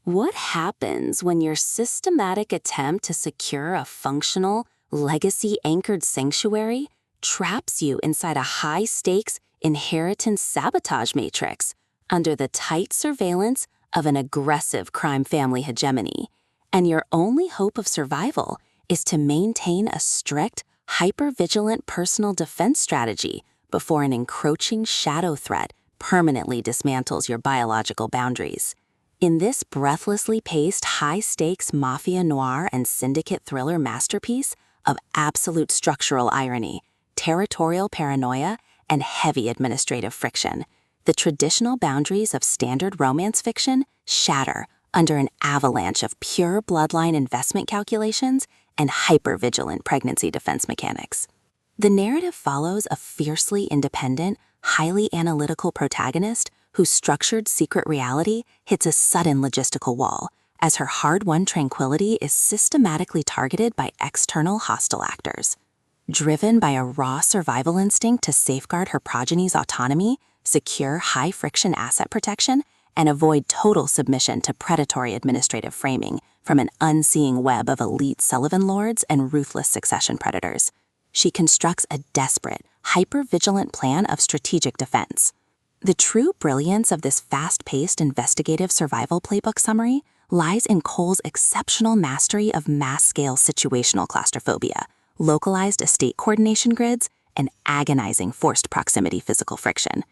What happens when your systematic attempt to secure a functional, legacy-anchored sanctuary traps you inside a high-stakes inheritance sabotage matrix under the tight surveillance of an aggressive crime family hegemony, and your only hope of survival is to maintain a strict, hyper-vigilant personal defense strategy before an encroaching shadow threat permanently dismantles your biological boundaries? In this breathlessly paced, high-stakes mafia noir and syndicate thriller masterpiece of absolute structural irony, territorial paranoia, and heavy administrative friction, the traditional boundaries of standard romance fiction shatter under an avalanche of pure bloodline investment calculations and hyper-vigilant pregnancy defense mechanics. The narrative follows a fiercely independent, highly analytical protagonist whose structured secret reality hits a sudden logistical wall as her hard-won tranquility is systematically targeted by external hostile actors. Driven by a raw survival instinct to safeguard her progeny's autonomy, secure high-friction asset protection, and avoid total submission to predatory administrative framing from an unseeing web of elite Sullivan lords and ruthless succession predators, she constructs a desperate, hyper-vigilant plan of strategic defense. The true brilliance of this fast-paced investigative survival playbook summary lies in Cole's exceptional mastery of mass-scale situational claustrophobia, localized estate coordination grids, and agonizing forced proximity physical friction.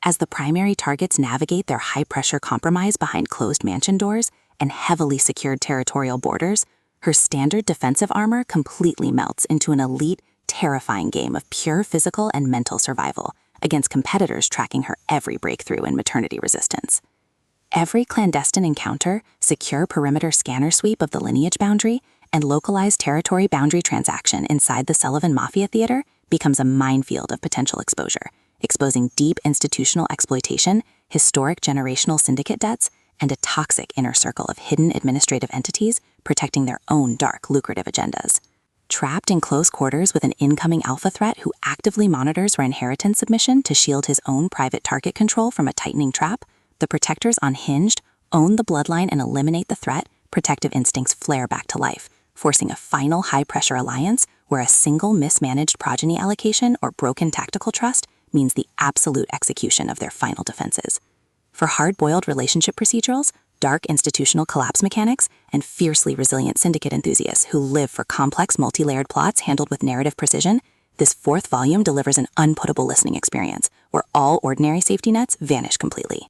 As the primary targets navigate their high-pressure compromise behind closed mansion doors and heavily secured territorial borders, her standard defensive armor completely melts into an elite, terrifying game of pure physical and mental survival against competitors tracking her every breakthrough in maternity resistance. Every clandestine encounter, secure perimeter scanner sweep of the lineage boundary, and localized territory boundary transaction inside the Sullivan Mafia Theater becomes a minefield of potential exposure, exposing deep institutional exploitation, historic generational syndicate debts, and a toxic inner circle of hidden administrative entities protecting their own dark, lucrative agendas. Trapped in close quarters with an incoming alpha threat who actively monitors her inheritance submission to shield his own private target control from a tightening trap, the protectors unhinged own the bloodline and eliminate the threat. Protective instincts flare back to life, forcing a final high-pressure alliance where a single mismanaged progeny allocation or broken tactical trust means the absolute execution of their final defenses. For hard-boiled relationship procedurals, dark institutional collapse mechanics, and fiercely resilient syndicate enthusiasts who live for complex multi-layered plots handled with narrative precision, this fourth volume delivers an unputtable listening experience where all ordinary safety nets vanish completely.